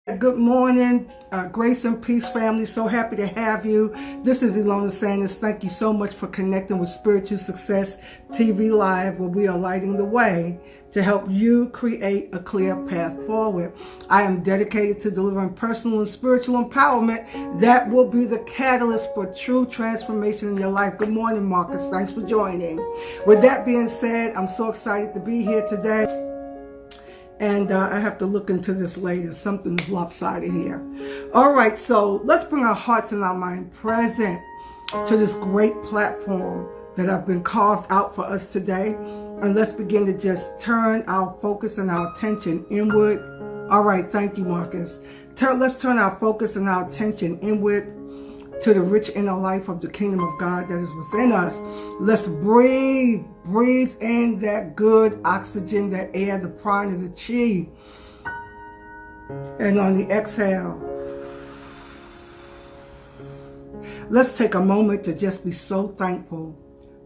Good morning, grace and peace family. So happy to have you. This is Ilona Sanders. Thank you so much for connecting with Spiritual Success TV Live, where we are lighting the way to help you create a clear path forward. I am dedicated to delivering personal and spiritual empowerment that will be the catalyst for true transformation in your life. Good morning, Marcus. Thanks for joining. With that being said, I'm so excited to be here today. And I have to look into this later. Something's lopsided here. All right, so let's bring our hearts and our mind present to this great platform that have been carved out for us today. And let's begin to just turn our focus and our attention inward. All right, thank you, Marcus. Let's turn our focus and our attention inward to the rich inner life of the kingdom of God that is within us. Let's breathe in that good oxygen, that air, the prana, the chi. And on the exhale, let's take a moment to just be so thankful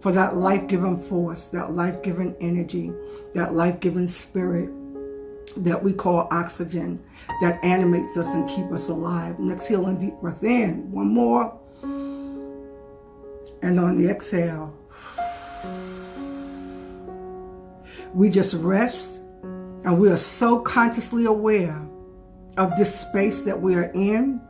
for that life-giving force, that life-giving energy, that life-giving spirit that we call oxygen, that animates us and keep us alive. And exhale and deep breath in. One more. And on the exhale, we just rest, and we are so consciously aware of this space that we are in,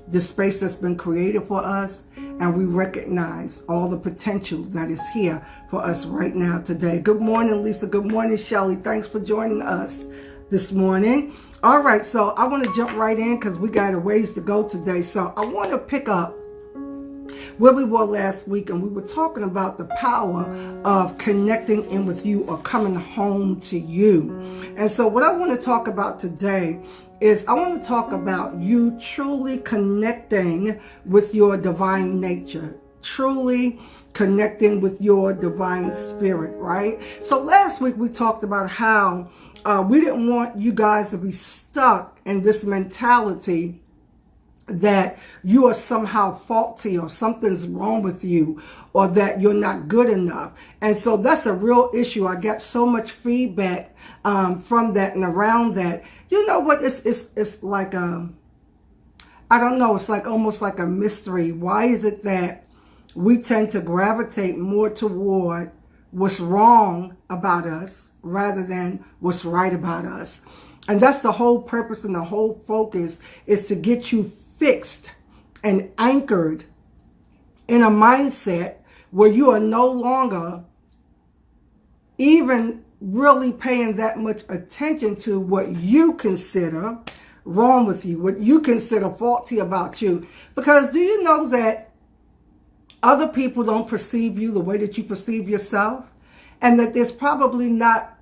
this space that's been created for us, and we recognize all the potential that is here for us right now today. Good morning, Lisa. Good morning, Shelly. Thanks for joining us this morning. All right, so I want to jump right in because we got a ways to go today. So I want to pick up where we were last week, and we were talking about the power of connecting in with you or coming home to you. And so what I want to talk about today is I want to talk about you truly connecting with your divine nature, truly connecting with your divine spirit, right? So last week we talked about how we didn't want you guys to be stuck in this mentality that you are somehow faulty or something's wrong with you or that you're not good enough. And so that's a real issue. I got so much feedback from that and around that. You know what? It's like I don't know. It's like almost like a mystery. Why is it that we tend to gravitate more toward what's wrong about us rather than what's right about us? And that's the whole purpose and the whole focus, is to get you fixed and anchored in a mindset where you are no longer even really paying that much attention to what you consider wrong with you, what you consider faulty about you. Because do you know that other people don't perceive you the way that you perceive yourself? And that there's probably not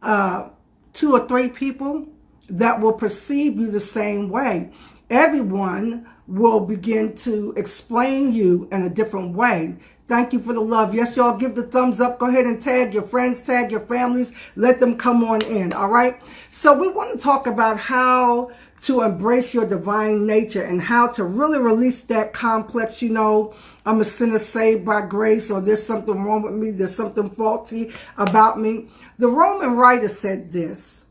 2 or 3 people that will perceive you the same way. Everyone will begin to explain you in a different way. Thank you for the love. Yes, y'all, give the thumbs up. Go ahead and tag your friends, tag your families. Let them come on in, all right? So we want to talk about how to embrace your divine nature and how to really release that complex, I'm a sinner saved by grace, or there's something wrong with me, there's something faulty about me. The Roman writer said this,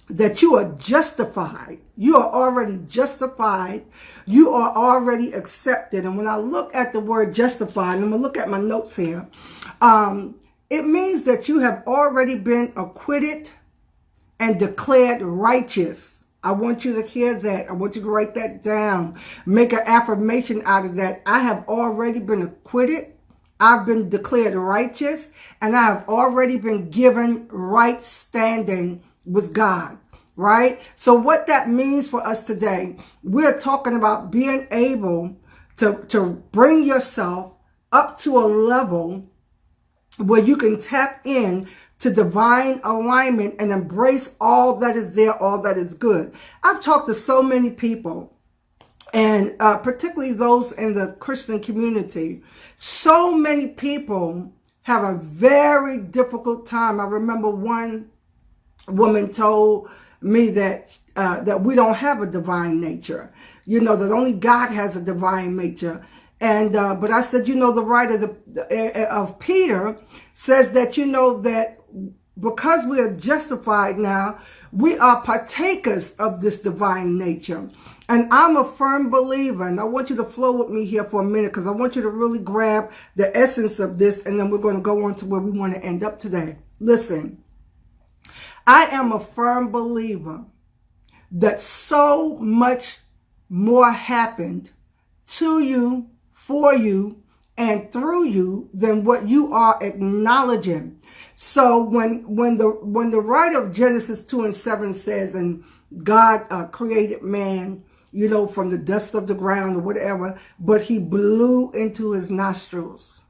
that you are justified. You are already justified. You are already accepted. And when I look at the word justified, and I'm going to look at my notes here, it means that you have already been acquitted and declared righteous. I want you to hear that. I want you to write that down. Make an affirmation out of that. I have already been acquitted. I've been declared righteous, and I have already been given right standing with God, right? So what that means for us today, we're talking about being able to bring yourself up to a level where you can tap in to divine alignment and embrace all that is there, all that is good. I've talked to so many people, and particularly those in the Christian community. So many people have a very difficult time. I remember one woman told me that we don't have a divine nature, that only God has a divine nature. And but I said, the writer of Peter says that, that because we are justified now, we are partakers of this divine nature. And I'm a firm believer, and I want you to flow with me here for a minute because I want you to really grab the essence of this, and then we're going to go on to where we want to end up today. Listen, I am a firm believer that so much more happened to you, for you, and through you than what you are acknowledging. So when the writer of Genesis 2:7 says, and God created man, from the dust of the ground or whatever, but he blew into his nostrils,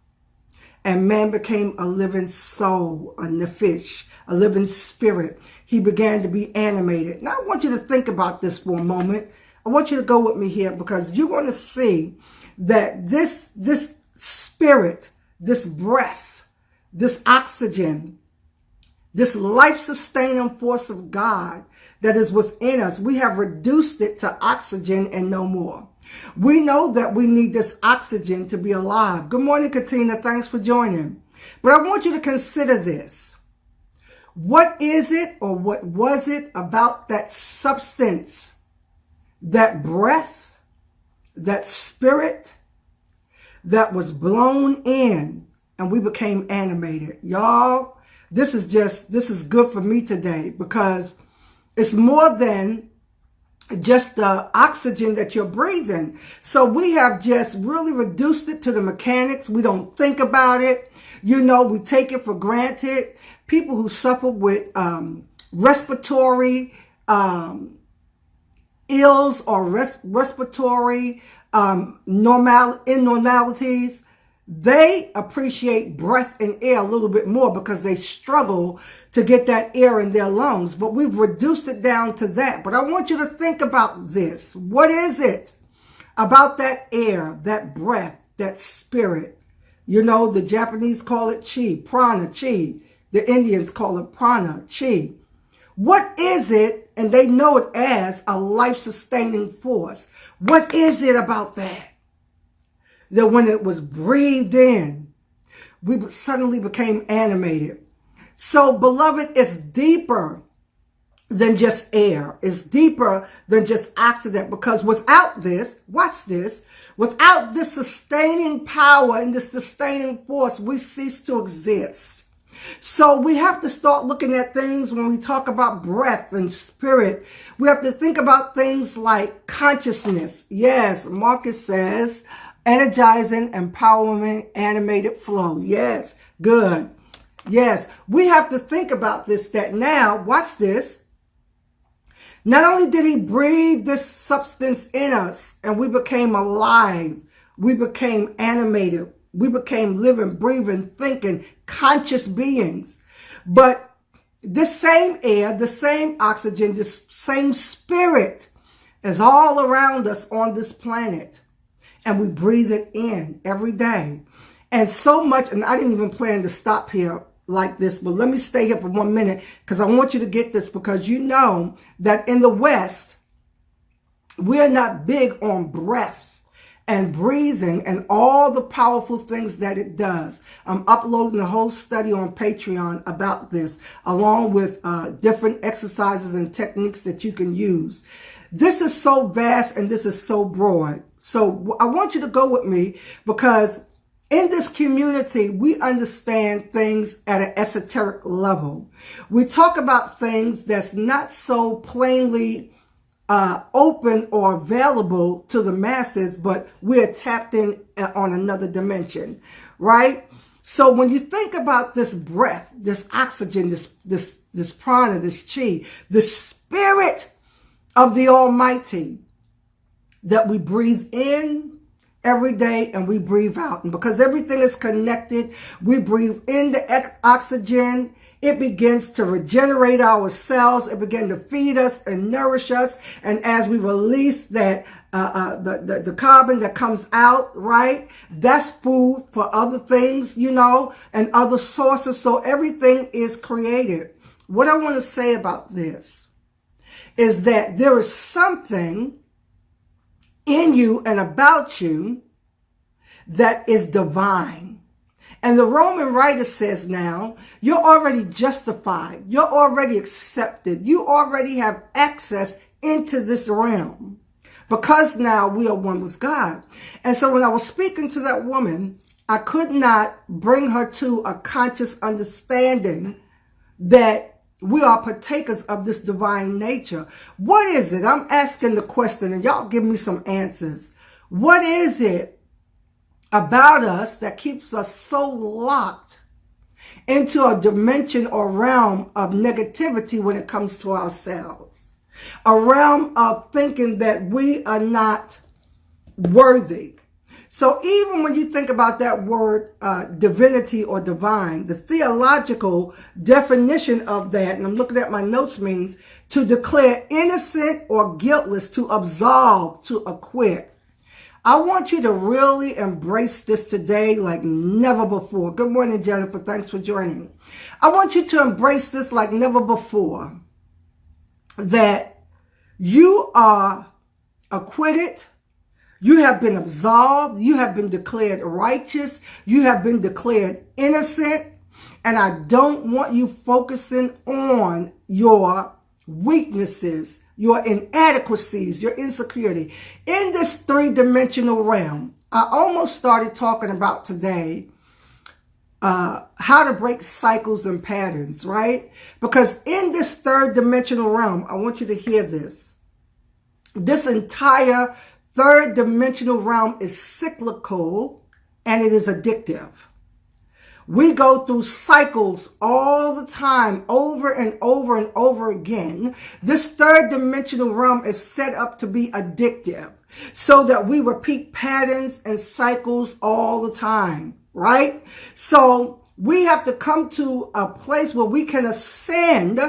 and man became a living soul, a nephesh, a living spirit. He began to be animated. Now I want you to think about this for a moment. I want you to go with me here because you're going to see that this spirit, this breath, this oxygen, this life-sustaining force of God that is within us, we have reduced it to oxygen and no more. We know that we need this oxygen to be alive. Good morning, Katina. Thanks for joining. But I want you to consider this. What is it, or what was it about that substance, that breath, that spirit that was blown in and we became animated? Y'all, this is good for me today because it's more than just the oxygen that you're breathing. So we have just really reduced it to the mechanics. We don't think about it. We take it for granted. People who suffer with respiratory ills or respiratory abnormalities, they appreciate breath and air a little bit more because they struggle to get that air in their lungs. But we've reduced it down to that. But I want you to think about this. What is it about that air, that breath, that spirit? The Japanese call it chi, prana, chi. The Indians call it prana, chi. What is it? And they know it as a life-sustaining force. What is it about that when it was breathed in, we suddenly became animated? So, beloved, it's deeper than just air. It's deeper than just oxygen, because without this, watch this, without this sustaining power and this sustaining force, we cease to exist. So we have to start looking at things when we talk about breath and spirit. We have to think about things like consciousness. Yes, Marcus says, energizing, empowerment, animated flow. Yes, good. Yes, we have to think about this, that now, watch this. Not only did he breathe this substance in us and we became alive, we became animated, we became living, breathing, thinking, conscious beings. But this same air, the same oxygen, this same spirit is all around us on this planet. And we breathe it in every day. And so much, and I didn't even plan to stop here like this, but let me stay here for 1 minute because I want you to get this, because you know that in the West, we're not big on breath and breathing and all the powerful things that it does. I'm uploading a whole study on Patreon about this, along with different exercises and techniques that you can use. This is so vast and this is so broad. So I want you to go with me, because in this community, we understand things at an esoteric level. We talk about things that's not so plainly open or available to the masses, but we're tapped in on another dimension, right? So when you think about this breath, this oxygen, this prana, this chi, the spirit of the Almighty that we breathe in every day and we breathe out. And because everything is connected, we breathe in the oxygen. It begins to regenerate our cells. It begins to feed us and nourish us. And as we release that, the carbon that comes out, right? That's food for other things, and other sources. So everything is created. What I want to say about this is that there is something in you and about you that is divine. And the Roman writer says now, you're already justified. You're already accepted. You already have access into this realm because now we are one with God. And so when I was speaking to that woman, I could not bring her to a conscious understanding that we are partakers of this divine nature. What is it? I'm asking the question and y'all give me some answers. What is it about us that keeps us so locked into a dimension or realm of negativity when it comes to ourselves? A realm of thinking that we are not worthy. So even when you think about that word divinity or divine, the theological definition of that, and I'm looking at my notes, means to declare innocent or guiltless, to absolve, to acquit. I want you to really embrace this today like never before. Good morning, Jennifer. Thanks for joining. I want you to embrace this like never before, that you are acquitted. You have been absolved. You have been declared righteous. You have been declared innocent. And I don't want you focusing on your weaknesses, your inadequacies, your insecurity. In this three-dimensional realm, I almost started talking about today how to break cycles and patterns, right? Because in this third-dimensional realm, I want you to hear this. This entire third-dimensional realm is cyclical and it is addictive. We go through cycles all the time, over and over and over again. This third-dimensional realm is set up to be addictive so that we repeat patterns and cycles all the time, right? So we have to come to a place where we can ascend,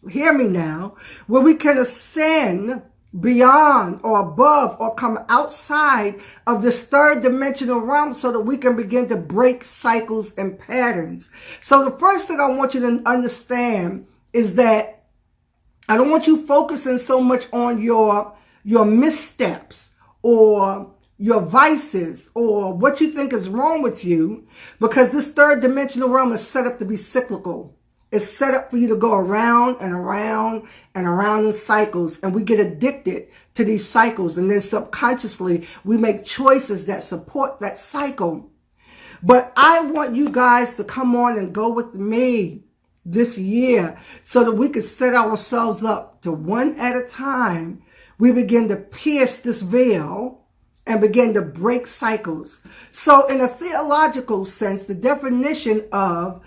hear me now, where we can ascend beyond or above or come outside of this third dimensional realm so that we can begin to break cycles and patterns. So the first thing I want you to understand is that I don't want you focusing so much on your missteps or your vices or what you think is wrong with you, because this third dimensional realm is set up to be cyclical. It's set up for you to go around and around and around in cycles, and we get addicted to these cycles, and then subconsciously we make choices that support that cycle. But I want you guys to come on and go with me this year so that we can set ourselves up to one at a time. We begin to pierce this veil and begin to break cycles. So in a theological sense, the definition of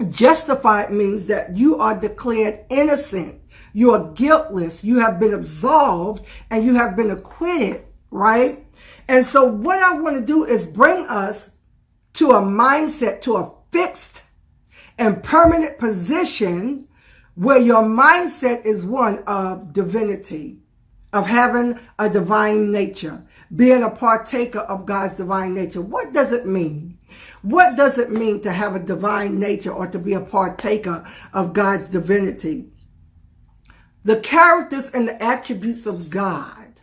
justified means that you are declared innocent, you are guiltless, you have been absolved, and you have been acquitted, right? And so what I want to do is bring us to a mindset, to a fixed and permanent position where your mindset is one of divinity, of having a divine nature, being a partaker of God's divine nature. What does it mean? What does it mean to have a divine nature or to be a partaker of God's divinity? The characters and the attributes of God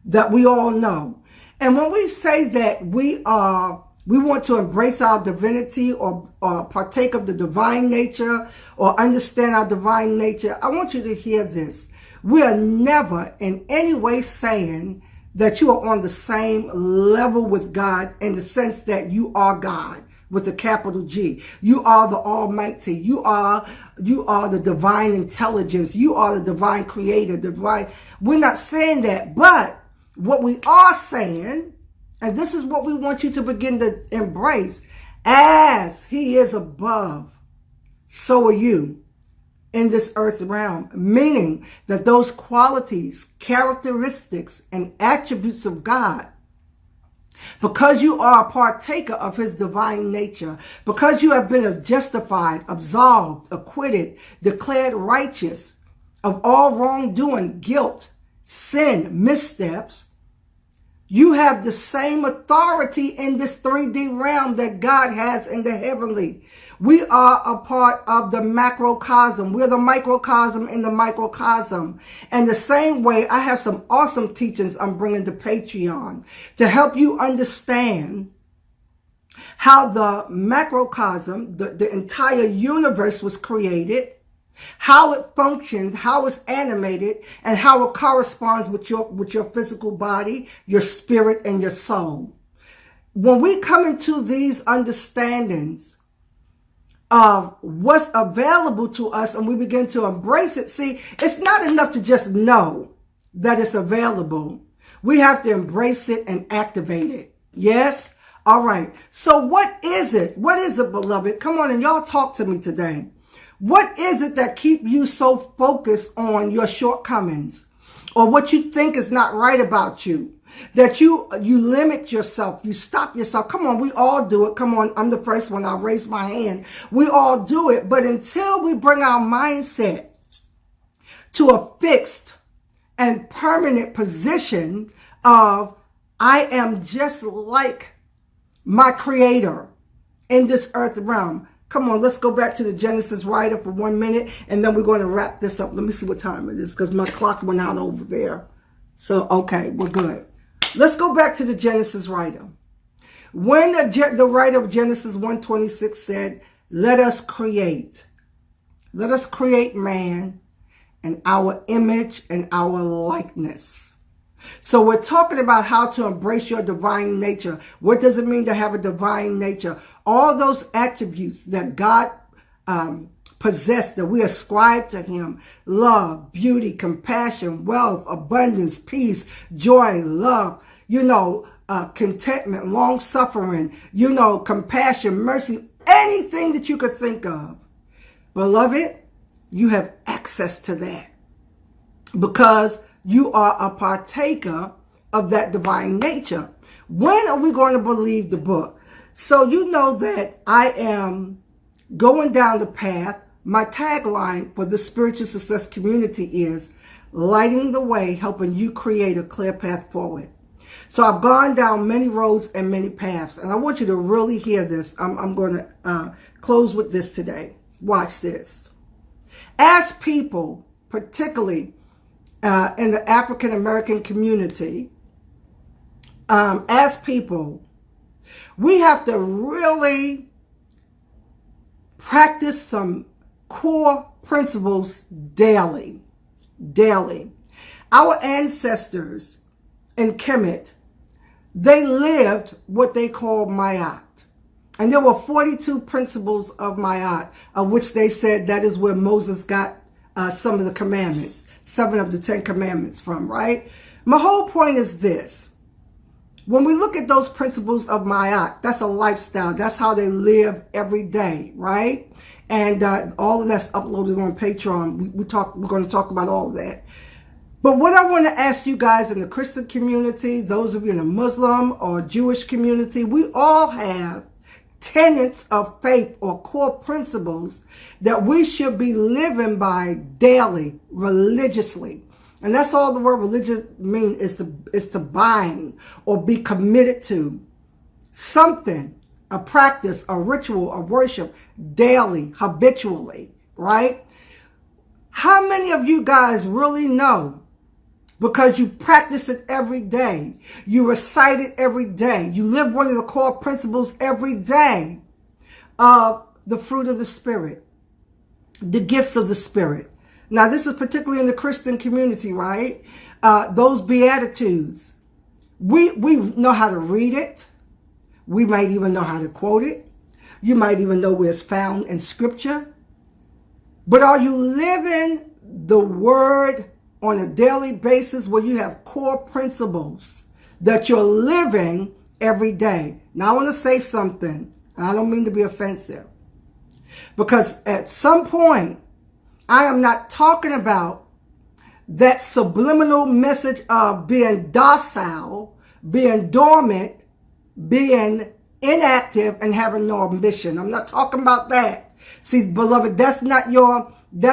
that we all know. And when we say that we want to embrace our divinity or partake of the divine nature or understand our divine nature, I want you to hear this. We are never in any way saying that you are on the same level with God in the sense that you are God with a capital G. You are the Almighty. You are the divine intelligence. You are the divine creator, divine. We're not saying that, but what we are saying, and this is what we want you to begin to embrace, as he is above, so are you in this earth realm, meaning that those qualities, characteristics, and attributes of God, because you are a partaker of his divine nature, because you have been justified, absolved, acquitted, declared righteous of all wrongdoing, guilt, sin, missteps, you have the same authority in this 3D realm that God has in the heavenly. We are a part of the macrocosm. We're the microcosm in the microcosm. And the same way, I have some awesome teachings I'm bringing to Patreon to help you understand how the macrocosm, the entire universe was created, how it functions, how it's animated, and how it corresponds with your physical body, your spirit, and your soul. When we come into these understandings of what's available to us and we begin to embrace it, see, it's not enough to just know that it's available. We have to embrace it and activate it. Yes? All right. So what is it? What is it, beloved? Come on and y'all talk to me today. What is it that keep you so focused on your shortcomings or what you think is not right about you? That you limit yourself, you stop yourself. Come on, we all do it. Come on, I'm the first one. I'll raise my hand. We all do it. But until we bring our mindset to a fixed and permanent position of, I am just like my creator in this earth realm. Come on, let's go back to the Genesis writer for 1 minute, and then we're going to wrap this up. Let me see what time it is, because my clock went out over there. So, okay, we're good. Let's go back to the Genesis writer. When the writer of Genesis 1:26 said, let us create man in our image and our likeness. So we're talking about how to embrace your divine nature. What does it mean to have a divine nature? All those attributes that God possess, that we ascribe to him: love, beauty, compassion, wealth, abundance, peace, joy, love, contentment, long suffering, compassion, mercy, anything that you could think of. Beloved, you have access to that because you are a partaker of that divine nature. When are we going to believe the book? So you know that I am going down the path. My tagline for the Spiritual Success Community is lighting the way, helping you create a clear path forward. So I've gone down many roads and many paths, and I want you to really hear this. I'm going to close with this today. Watch this. As people, particularly in the African American community, as people, we have to really practice some core principles daily. Our ancestors in Kemet, they lived what they called Ma'at. And there were 42 principles of Ma'at, of which they said that is where Moses got some of the commandments, 7 of the 10 commandments from, right? My whole point is this. When we look at those principles of Ma'at, that's a lifestyle. That's how they live every day, right? And all of that's uploaded on Patreon. We're going to talk about all of that. But what I want to ask you guys in the Christian community, those of you in the Muslim or Jewish community, we all have tenets of faith or core principles that we should be living by daily, religiously. And that's all the word religion means, is to bind or be committed to something, a practice, a ritual, a worship daily, habitually, right? How many of you guys really know, because you practice it every day, you recite it every day, you live one of the core principles every day of the fruit of the Spirit, the gifts of the Spirit? Now, this is particularly in the Christian community, right? Those Beatitudes. We know how to read it. We might even know how to quote it. You might even know where it's found in Scripture. But are you living the Word on a daily basis where you have core principles that you're living every day? Now, I want to say something. I don't mean to be offensive. Because at some point, I am not talking about that subliminal message of being docile, being dormant, being inactive, and having no ambition. I'm not talking about that. See, beloved, that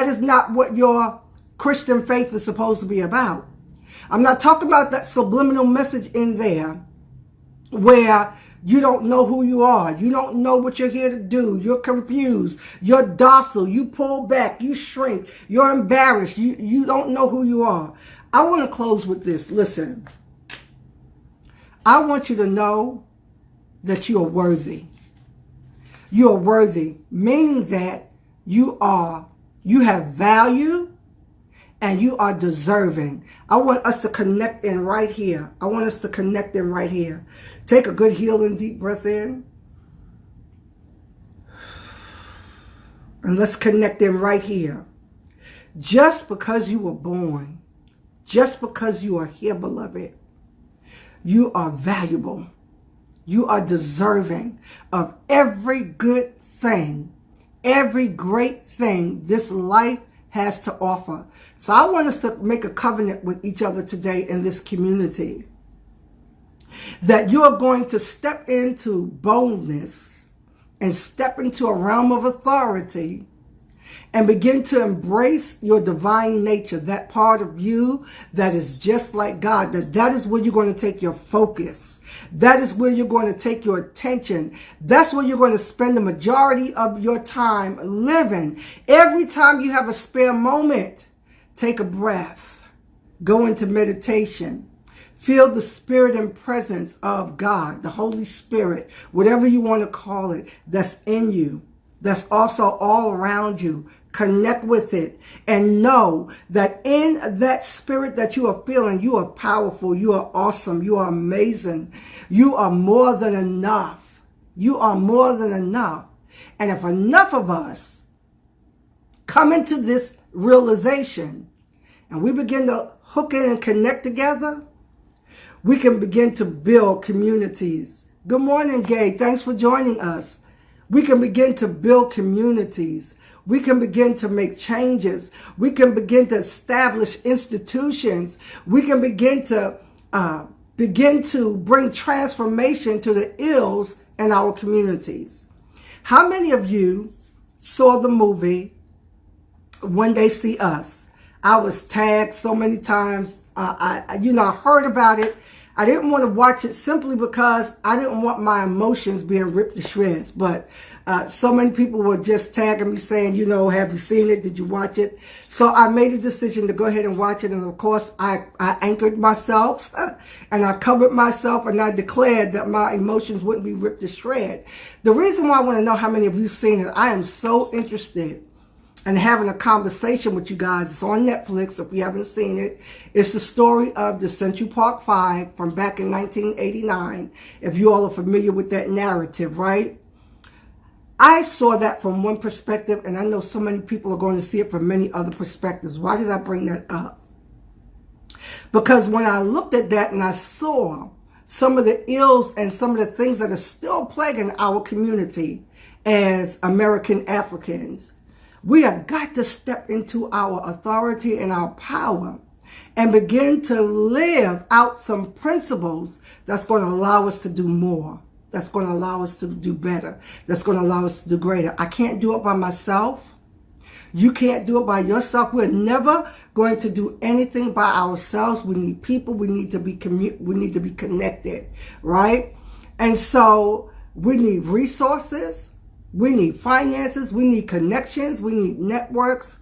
is not what your Christian faith is supposed to be about. I'm not talking about that subliminal message in there where you don't know who you are. You don't know what you're here to do. You're confused. You're docile. You pull back. You shrink. You're embarrassed. You don't know who you are. I want to close with this. Listen, I want you to know that you are worthy. You are worthy, meaning that you have value and you are deserving. I want us to connect in right here. I want us to connect in right here. Take a good healing deep breath in. And let's connect in right here. Just because you were born, just because you are here, beloved, you are valuable. You are deserving of every good thing, every great thing this life has to offer. So I want us to make a covenant with each other today in this community that you are going to step into boldness and step into a realm of authority and begin to embrace your divine nature, that part of you that is just like God, that is where you're going to take your focus. That is where you're going to take your attention. That's where you're going to spend the majority of your time living. Every time you have a spare moment, take a breath, go into meditation, feel the spirit and presence of God, the Holy Spirit, whatever you want to call it, that's in you, that's also all around you. Connect with it and know that in that spirit that you are feeling, you are powerful, you are awesome, you are amazing, you are more than enough. You are more than enough. And if enough of us come into this realization and we begin to hook in and connect together, we can begin to build communities. Good morning, Gay. Thanks for joining us. We can begin to build communities. We can begin to make changes. We can begin to establish institutions. We can begin to bring transformation to the ills in our communities. How many of you saw the movie When They See Us? I was tagged so many times. I heard about it. I didn't want to watch it simply because I didn't want my emotions being ripped to shreds. But so many people were just tagging me saying, have you seen it? Did you watch it? So I made a decision to go ahead and watch it. And of course, I anchored myself and I covered myself and I declared that my emotions wouldn't be ripped to shreds. The reason why I want to know how many of you seen it, I am so interested and having a conversation with you guys. It's on Netflix if you haven't seen it. It's the story of the Central Park Five from back in 1989, if you all are familiar with that narrative, right? I saw that from one perspective, and I know so many people are going to see it from many other perspectives. Why did I bring that up? Because when I looked at that and I saw some of the ills and some of the things that are still plaguing our community as American Africans, we have got to step into our authority and our power and begin to live out some principles that's going to allow us to do more, that's going to allow us to do better, that's going to allow us to do greater. I can't do it by myself. You can't do it by yourself. We're never going to do anything by ourselves. We need people. We need to be connected, right? And so we need resources. We need finances, we need connections, we need networks.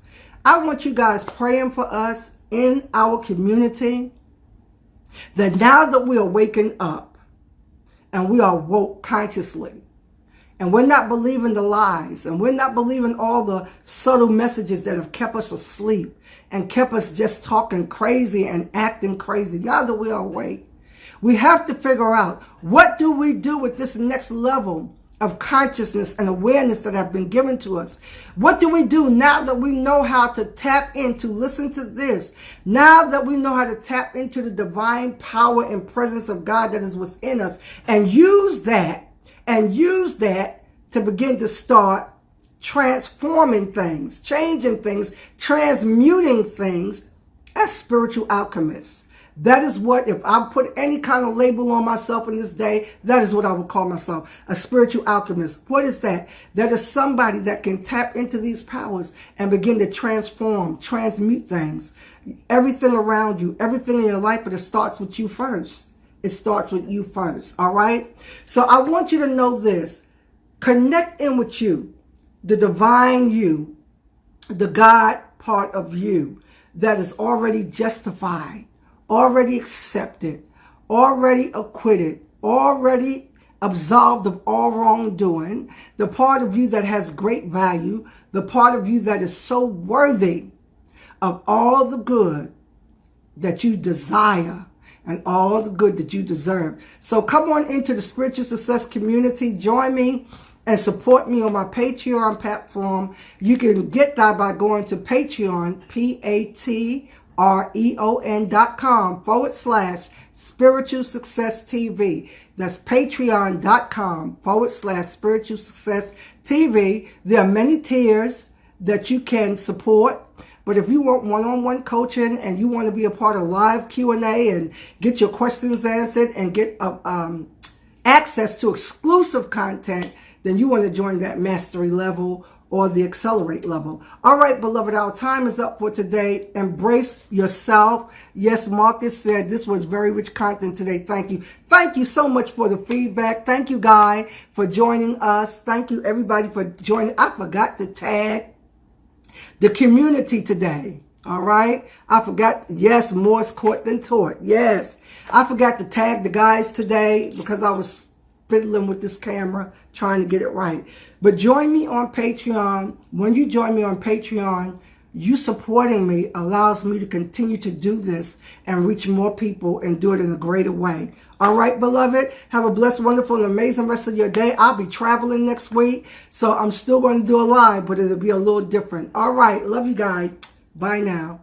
I want you guys praying for us in our community that now that we are waking up and we are woke consciously and we're not believing the lies and we're not believing all the subtle messages that have kept us asleep and kept us just talking crazy and acting crazy. Now that we are awake, we have to figure out, what do we do with this next level of consciousness and awareness that have been given to us? What do we do now that we know how to tap into, listen to this, now that we know how to tap into the divine power and presence of God that is within us and use that to begin to start transforming things, changing things, transmuting things as spiritual alchemists? That is what, if I put any kind of label on myself in this day, that is what I would call myself, a spiritual alchemist. What is that? That is somebody that can tap into these powers and begin to transform, transmute things, everything around you, everything in your life, but it starts with you first. It starts with you first, all right? So I want you to know this. Connect in with you, the divine you, the God part of you that is already justified, already accepted, already acquitted, already absolved of all wrongdoing, the part of you that has great value, the part of you that is so worthy of all the good that you desire and all the good that you deserve. So come on into the Spiritual Success community. Join me and support me on my Patreon platform. You can get that by going to Patreon, patreon.com/Spiritual Success TV. That's patreon.com/Spiritual Success TV. There are many tiers that you can support. But if you want one-on-one coaching and you want to be a part of live Q&A and get your questions answered and get access to exclusive content, then you want to join that mastery level or the accelerate level. All right, beloved, our time is up for today. Embrace yourself. Yes, Marcus said this was very rich content today. Thank you. Thank you so much for the feedback. Thank you, Guy, for joining us. Thank you, everybody, for joining. I forgot to tag the community today. All right. I forgot. Yes, more is caught than taught. Yes. I forgot to tag the guys today because I was fiddling with this camera trying to get it right. But join me on Patreon. When you join me on Patreon, you supporting me allows me to continue to do this and reach more people and do it in a greater way. All right, beloved, have a blessed, wonderful, and amazing rest of your day. I'll be traveling next week, so I'm still going to do a live, but it'll be a little different. All right, love you guys. Bye now.